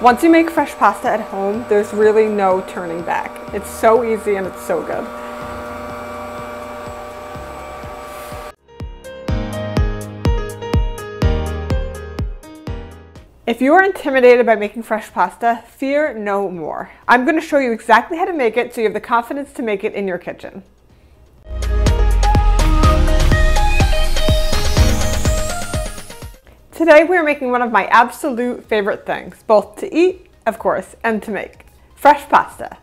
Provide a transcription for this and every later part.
Once you make fresh pasta at home, there's really no turning back. It's so easy and it's so good. If you are intimidated by making fresh pasta, fear no more. I'm going to show you exactly how to make it so you have the confidence to make it in your kitchen. Today we are making one of my absolute favorite things, both to eat, of course, and to make. Fresh pasta.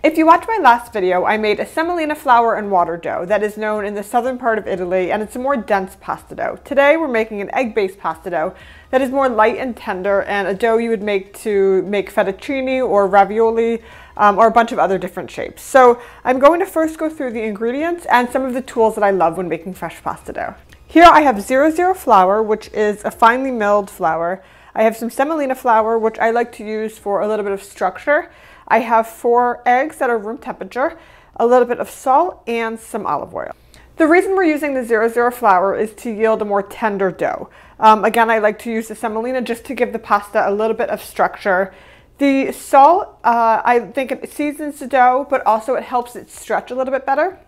If you watched my last video, I made a semolina flour and water dough that is known in the southern part of Italy, and it's a more dense pasta dough. Today we're making an egg-based pasta dough that is more light and tender, and a dough you would make to make fettucine or ravioli or a bunch of other different shapes. So I'm going to first go through the ingredients and some of the tools that I love when making fresh pasta dough. Here I have 00 flour, which is a finely milled flour. I have some semolina flour, which I like to use for a little bit of structure. I have 4 eggs that are room temperature, a little bit of salt, and some olive oil. The reason we're using the 00 flour is to yield a more tender dough. Again, I like to use the semolina just to give the pasta a little bit of structure. The salt, I think it seasons the dough, but also it helps it stretch a little bit better.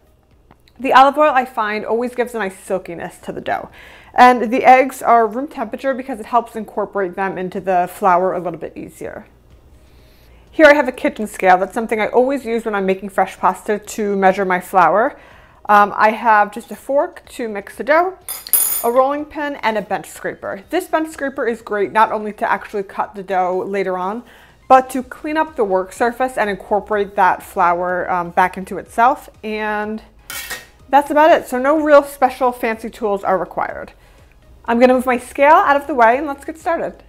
The olive oil, I find, always gives a nice silkiness to the dough. And the eggs are room temperature because it helps incorporate them into the flour a little bit easier. Here I have a kitchen scale. That's something I always use when I'm making fresh pasta to measure my flour. I have just a fork to mix the dough, a rolling pin, and a bench scraper. This bench scraper is great not only to actually cut the dough later on, but to clean up the work surface and incorporate that flour back into itself. And that's about it. So no real special fancy tools are required. I'm going to move my scale out of the way and let's get started.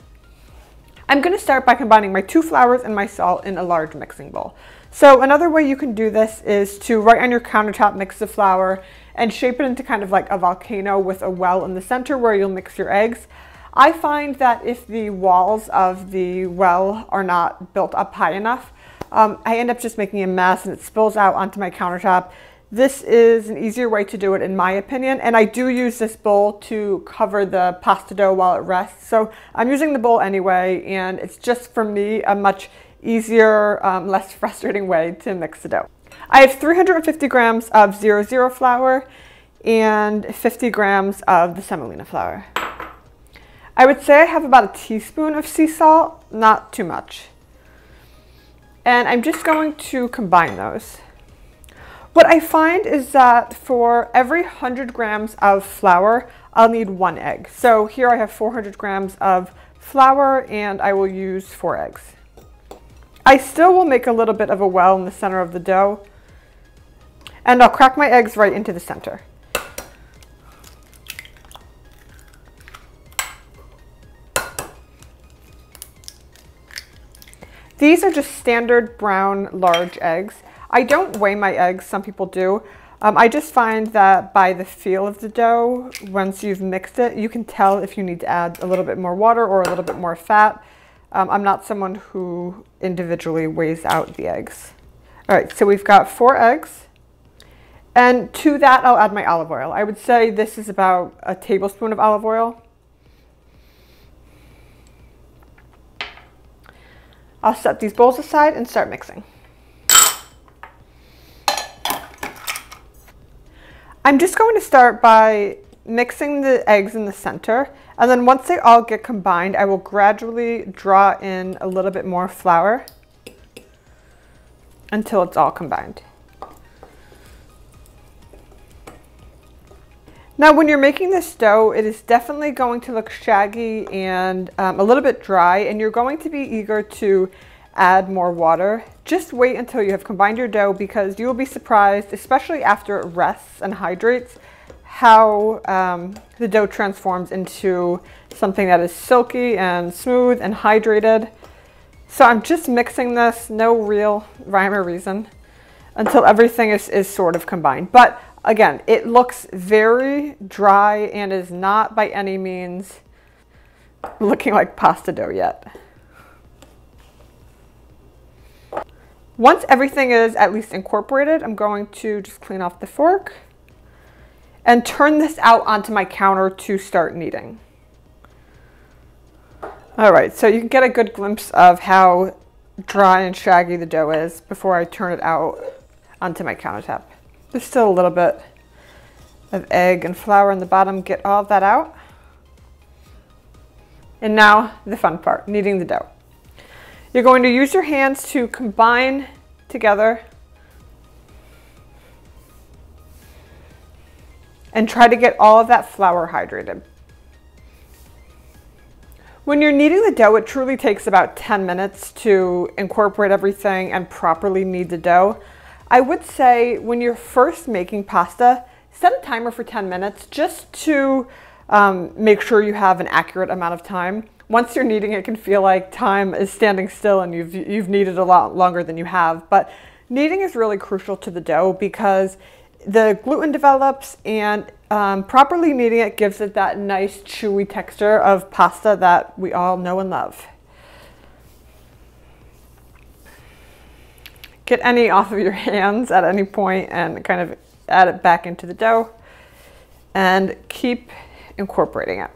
I'm going to start by combining my 2 flours and my salt in a large mixing bowl. So another way you can do this is to right on your countertop mix the flour and shape it into kind of like a volcano with a well in the center where you'll mix your eggs. I find that if the walls of the well are not built up high enough, I end up just making a mess and it spills out onto my countertop. This is an easier way to do it in my opinion, and I do use this bowl to cover the pasta dough while it rests. So I'm using the bowl anyway, and it's just for me a much easier, less frustrating way to mix the dough. I have 350 grams of 00 flour and 50 grams of the semolina flour. I would say I have about a teaspoon of sea salt, not too much. And I'm just going to combine those. What I find is that for every 100 grams of flour, I'll need 1 egg. So here I have 400 grams of flour and I will use 4 eggs. I still will make a little bit of a well in the center of the dough, and I'll crack my eggs right into the center. These are just standard brown large eggs. I don't weigh my eggs, some people do. I just find that by the feel of the dough, once you've mixed it, you can tell if you need to add a little bit more water or a little bit more fat. I'm not someone who individually weighs out the eggs. All right, so we've got 4 eggs. And to that, I'll add my olive oil. I would say this is about a tablespoon of olive oil. I'll set these bowls aside and start mixing. I'm just going to start by mixing the eggs in the center, and then once they all get combined, I will gradually draw in a little bit more flour until it's all combined. Now when you're making this dough, it is definitely going to look shaggy and a little bit dry, and you're going to be eager to add more water. Just wait until you have combined your dough, because you will be surprised, especially after it rests and hydrates, how the dough transforms into something that is silky and smooth and hydrated. So I'm just mixing this, no real rhyme or reason, until everything is sort of combined. But again, it looks very dry and is not by any means looking like pasta dough yet. Once everything is at least incorporated, I'm going to just clean off the fork and turn this out onto my counter to start kneading. All right, so you can get a good glimpse of how dry and shaggy the dough is before I turn it out onto my countertop. There's still a little bit of egg and flour in the bottom. Get all of that out. And now the fun part, kneading the dough. You're going to use your hands to combine together and try to get all of that flour hydrated. When you're kneading the dough, it truly takes about 10 minutes to incorporate everything and properly knead the dough. I would say when you're first making pasta, set a timer for 10 minutes just to make sure you have an accurate amount of time. Once you're kneading, it can feel like time is standing still and you've kneaded a lot longer than you have. But kneading is really crucial to the dough because the gluten develops, and properly kneading it gives it that nice chewy texture of pasta that we all know and love. Get any off of your hands at any point and kind of add it back into the dough and keep incorporating it.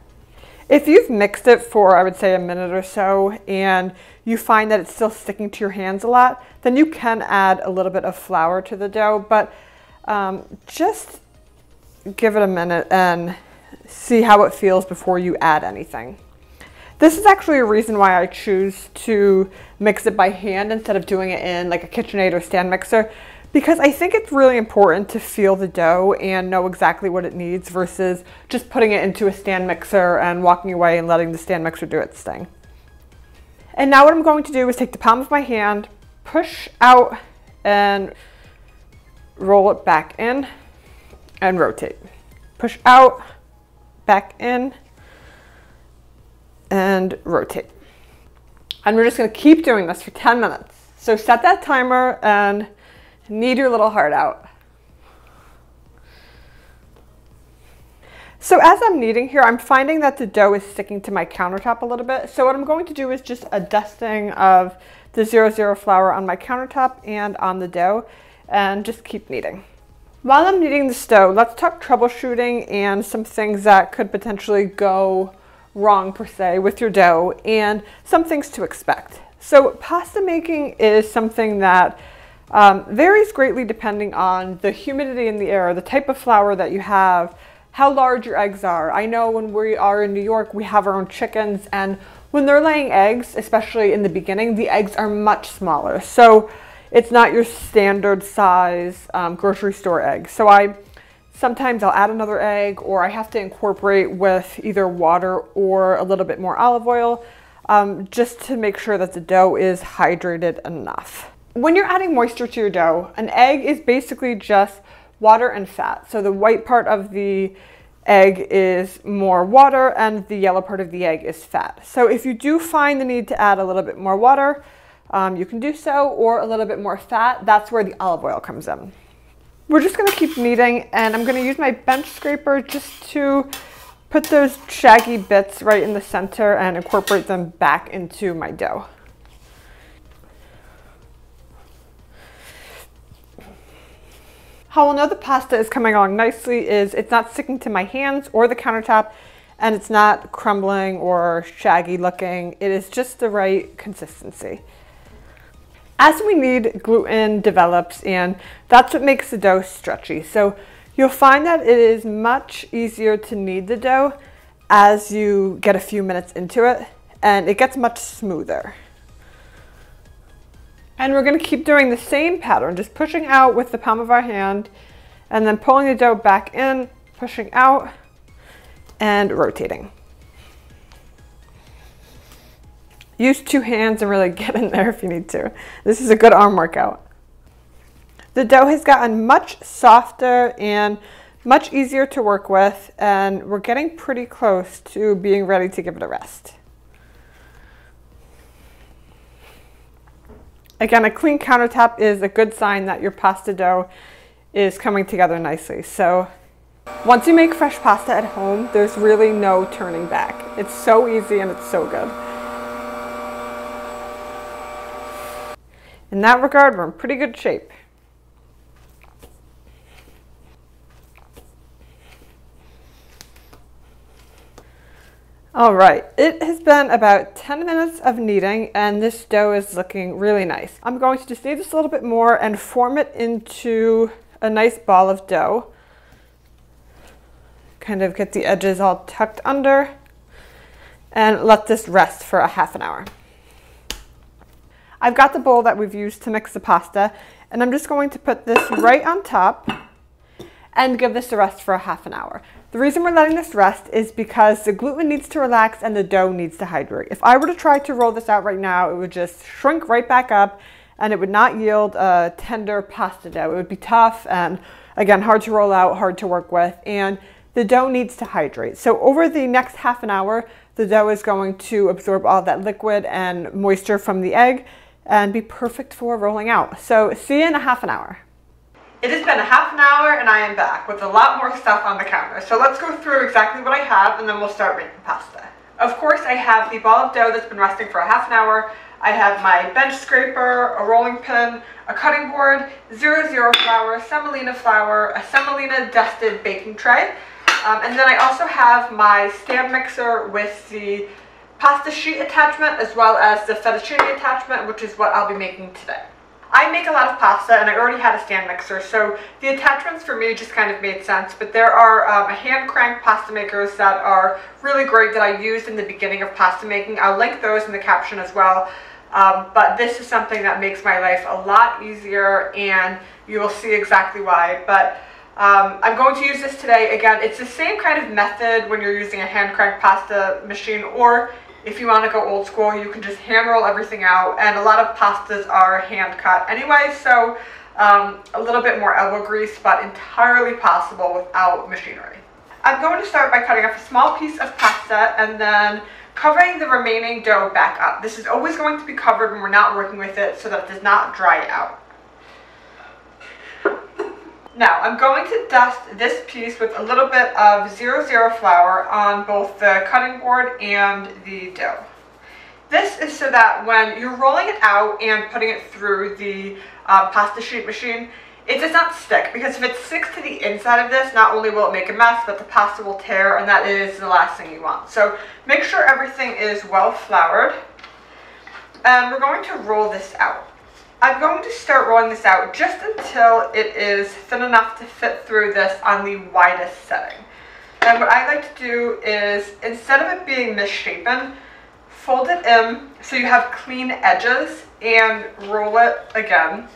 If you've mixed it for, I would say, a minute or so and you find that it's still sticking to your hands a lot, then you can add a little bit of flour to the dough, but just give it a minute and see how it feels before you add anything. This is actually a reason why I choose to mix it by hand instead of doing it in like a KitchenAid or stand mixer, because I think it's really important to feel the dough and know exactly what it needs versus just putting it into a stand mixer and walking away and letting the stand mixer do its thing. And now what I'm going to do is take the palm of my hand, push out and roll it back in and rotate. Push out, back in, and rotate. And we're just going to keep doing this for 10 minutes. So set that timer and knead your little heart out. So as I'm kneading here, I'm finding that the dough is sticking to my countertop a little bit. So what I'm going to do is just a dusting of the 00 flour on my countertop and on the dough, and just keep kneading. While I'm kneading the dough, let's talk troubleshooting and some things that could potentially go wrong per se with your dough and some things to expect. So pasta making is something that varies greatly depending on the humidity in the air, the type of flour that you have, how large your eggs are. I know when we are in New York, we have our own chickens, and when they're laying eggs, especially in the beginning, the eggs are much smaller. So it's not your standard size grocery store egg. So sometimes I'll add another egg, or I have to incorporate with either water or a little bit more olive oil just to make sure that the dough is hydrated enough. When you're adding moisture to your dough, an egg is basically just water and fat. So the white part of the egg is more water and the yellow part of the egg is fat. So if you do find the need to add a little bit more water, you can do so, or a little bit more fat. That's where the olive oil comes in. We're just going to keep kneading, and I'm going to use my bench scraper just to put those shaggy bits right in the center and incorporate them back into my dough. How I'll know the pasta is coming along nicely is it's not sticking to my hands or the countertop, and it's not crumbling or shaggy looking. It is just the right consistency. As we knead, gluten develops, and that's what makes the dough stretchy. So you'll find that it is much easier to knead the dough as you get a few minutes into it, and it gets much smoother. And we're going to keep doing the same pattern, just pushing out with the palm of our hand, and then pulling the dough back in, pushing out, and rotating. Use two hands and really get in there if you need to. This is a good arm workout. The dough has gotten much softer and much easier to work with, and we're getting pretty close to being ready to give it a rest. Again, a clean countertop is a good sign that your pasta dough is coming together nicely. So once you make fresh pasta at home, there's really no turning back. It's so easy and it's so good. In that regard, we're in pretty good shape. All right, it has been about 10 minutes of kneading and this dough is looking really nice. I'm going to just knead this a little bit more and form it into a nice ball of dough. Kind of get the edges all tucked under and let this rest for a half an hour. I've got the bowl that we've used to mix the pasta and I'm just going to put this right on top and give this a rest for a half an hour. The reason we're letting this rest is because the gluten needs to relax and the dough needs to hydrate. If I were to try to roll this out right now, it would just shrink right back up and it would not yield a tender pasta dough. It would be tough and again, hard to roll out, hard to work with, and the dough needs to hydrate. So over the next half an hour, the dough is going to absorb all that liquid and moisture from the egg and be perfect for rolling out. So see you in a half an hour. It has been a half an hour and I am back with a lot more stuff on the counter. So let's go through exactly what I have and then we'll start making pasta. Of course, I have the ball of dough that's been resting for a half an hour. I have my bench scraper, a rolling pin, a cutting board, 00 flour, semolina flour, a semolina dusted baking tray. And then I also have my stand mixer with the pasta sheet attachment as well as the fettucine attachment, which is what I'll be making today. I make a lot of pasta and I already had a stand mixer, so the attachments for me just kind of made sense, but there are hand crank pasta makers that are really great that I used in the beginning of pasta making. I'll link those in the caption as well, but this is something that makes my life a lot easier and you will see exactly why. But I'm going to use this today. Again, it's the same kind of method when you're using a hand crank pasta machine, or if you want to go old school, you can just hand roll everything out, and a lot of pastas are hand cut anyway, so a little bit more elbow grease, but entirely possible without machinery. I'm going to start by cutting off a small piece of pasta and then covering the remaining dough back up. This is always going to be covered when we're not working with it so that it does not dry out. Now, I'm going to dust this piece with a little bit of 00 flour on both the cutting board and the dough. This is so that when you're rolling it out and putting it through the pasta sheet machine, it does not stick, because if it sticks to the inside of this, not only will it make a mess, but the pasta will tear, and that is the last thing you want. So make sure everything is well floured, and we're going to roll this out. I'm going to start rolling this out just until it is thin enough to fit through this on the widest setting. And what I like to do is, instead of it being misshapen, fold it in so you have clean edges and roll it again.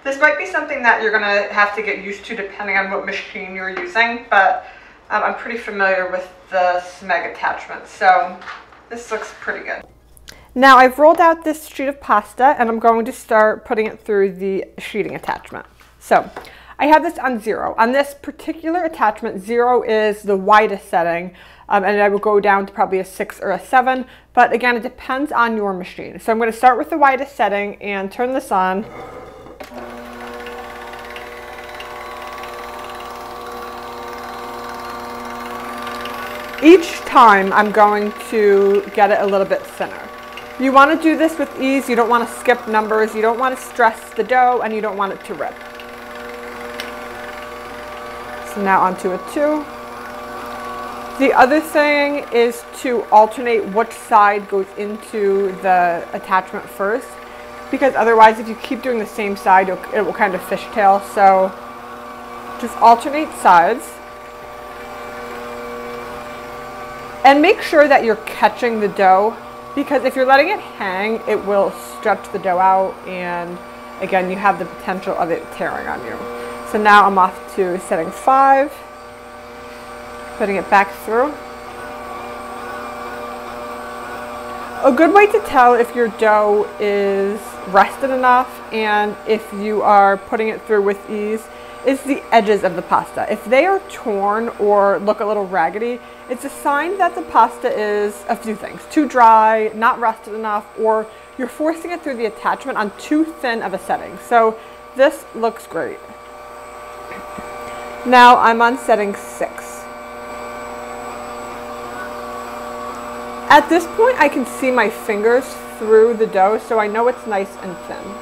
This might be something that you're going to have to get used to depending on what machine you're using, but I'm pretty familiar with the Smeg attachment, so this looks pretty good. Now I've rolled out this sheet of pasta and I'm going to start putting it through the sheeting attachment. So I have this on 0. On this particular attachment, 0 is the widest setting, and I will go down to probably a 6 or a 7, but again, it depends on your machine. So I'm going to start with the widest setting and turn this on. Each time I'm going to get it a little bit thinner. You want to do this with ease. You don't want to skip numbers. You don't want to stress the dough, and you don't want it to rip. So now onto a 2. The other thing is to alternate which side goes into the attachment first, because otherwise if you keep doing the same side, it will kind of fishtail. So just alternate sides. And make sure that you're catching the dough, because if you're letting it hang, it will stretch the dough out, and again, you have the potential of it tearing on you. So now I'm off to setting 5, putting it back through. A good way to tell if your dough is rested enough and if you are putting it through with ease is the edges of the pasta. If they are torn or look a little raggedy, it's a sign that the pasta is a few things: too dry, not rested enough, or you're forcing it through the attachment on too thin of a setting. So this looks great. Now I'm on setting 6. At this point, I can see my fingers through the dough, so I know it's nice and thin.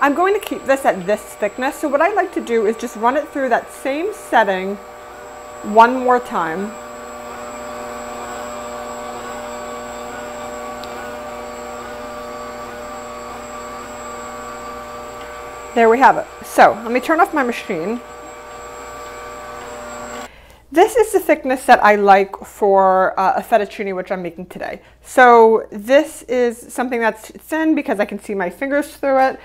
I'm going to keep this at this thickness, so what I like to do is just run it through that same setting one more time. There we have it. So let me turn off my machine. This is the thickness that I like for a fettuccine, which I'm making today. So this is something that's thin because I can see my fingers through it.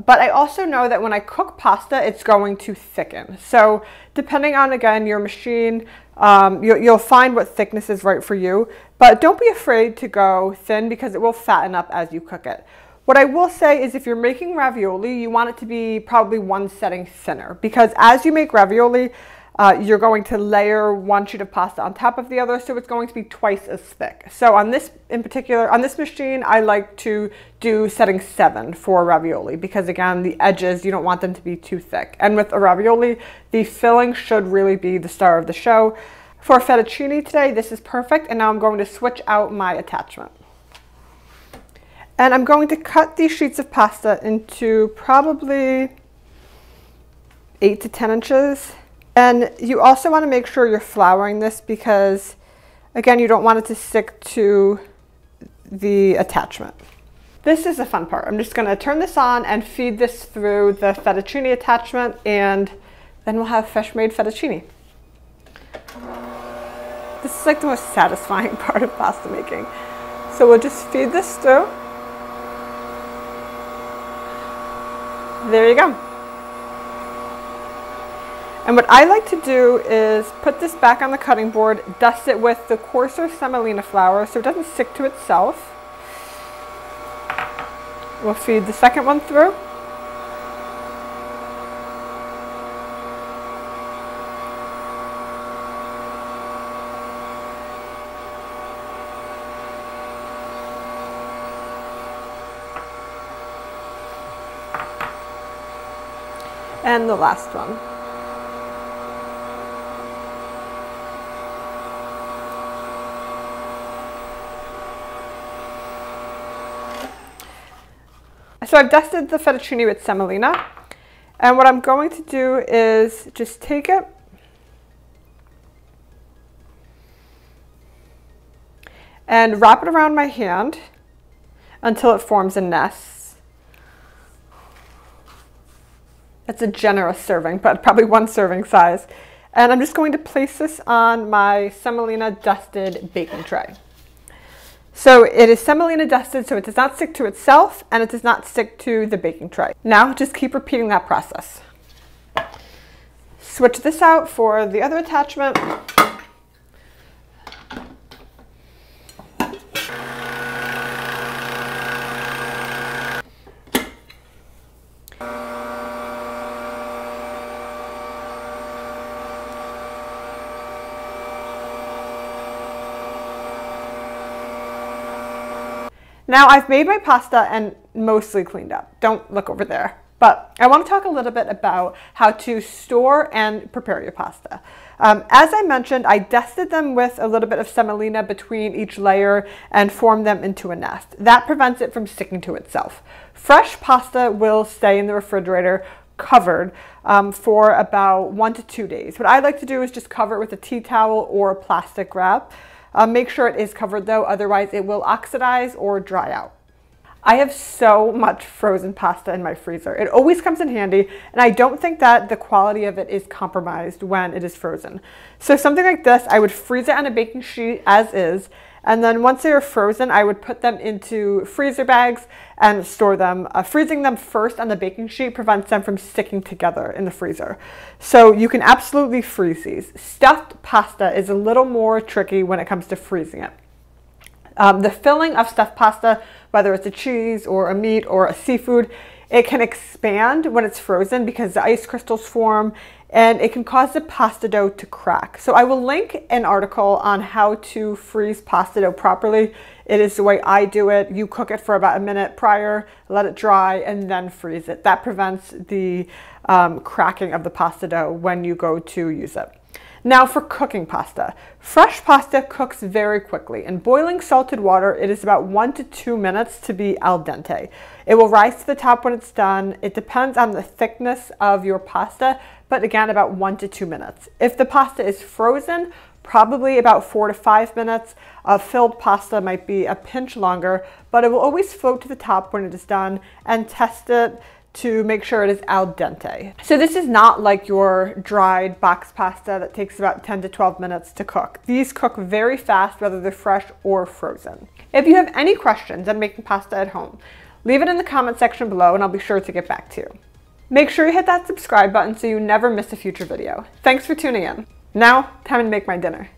But I also know that when I cook pasta, it's going to thicken. So depending on, again, your machine, you'll find what thickness is right for you. But don't be afraid to go thin because it will fatten up as you cook it. What I will say is if you're making ravioli, you want it to be probably one setting thinner, because as you make ravioli, you're going to layer one sheet of pasta on top of the other, so it's going to be twice as thick. So on this, in particular, on this machine, I like to do setting 7 for ravioli, because again, the edges, you don't want them to be too thick. And with a ravioli, the filling should really be the star of the show. For fettuccine today, this is perfect, and now I'm going to switch out my attachment. And I'm going to cut these sheets of pasta into probably 8 to 10 inches. And you also want to make sure you're flouring this because, again, you don't want it to stick to the attachment. This is the fun part. I'm just going to turn this on and feed this through the fettuccine attachment, and then we'll have fresh-made fettuccine. This is like the most satisfying part of pasta making. So we'll just feed this through. There you go. And what I like to do is put this back on the cutting board, dust it with the coarser semolina flour so it doesn't stick to itself. We'll feed the second one through. And the last one. So I've dusted the fettuccine with semolina, and what I'm going to do is just take it and wrap it around my hand until it forms a nest. That's a generous serving, but probably one serving size. And I'm just going to place this on my semolina dusted baking tray. So it is semolina dusted so it does not stick to itself and it does not stick to the baking tray. Now just keep repeating that process. Switch this out for the other attachment. Now I've made my pasta and mostly cleaned up. Don't look over there. But I want to talk a little bit about how to store and prepare your pasta. As I mentioned, I dusted them with a little bit of semolina between each layer and formed them into a nest. That prevents it from sticking to itself. Fresh pasta will stay in the refrigerator covered for about 1 to 2 days. What I like to do is just cover it with a tea towel or a plastic wrap. Make sure it is covered though, otherwise it will oxidize or dry out. I have so much frozen pasta in my freezer. It always comes in handy, and I don't think that the quality of it is compromised when it is frozen. So something like this, I would freeze it on a baking sheet as is, and then once they are frozen, I would put them into freezer bags and store them. Freezing them first on the baking sheet prevents them from sticking together in the freezer. So you can absolutely freeze these. Stuffed pasta is a little more tricky when it comes to freezing it. The filling of stuffed pasta, whether it's a cheese or a meat or a seafood, it can expand when it's frozen because the ice crystals form, and it can cause the pasta dough to crack. So I will link an article on how to freeze pasta dough properly. It is the way I do it. You cook it for about a minute prior, let it dry, and then freeze it. That prevents the cracking of the pasta dough when you go to use it. Now for cooking pasta. Fresh pasta cooks very quickly. In boiling salted water, it is about 1 to 2 minutes to be al dente. It will rise to the top when it's done. It depends on the thickness of your pasta, but again, about 1 to 2 minutes. If the pasta is frozen, probably about 4 to 5 minutes. Filled pasta might be a pinch longer, but it will always float to the top when it is done, and test it to make sure it is al dente. So this is not like your dried box pasta that takes about 10 to 12 minutes to cook. These cook very fast, whether they're fresh or frozen. If you have any questions on making pasta at home, leave it in the comment section below and I'll be sure to get back to you. Make sure you hit that subscribe button so you never miss a future video. Thanks for tuning in. Now, time to make my dinner.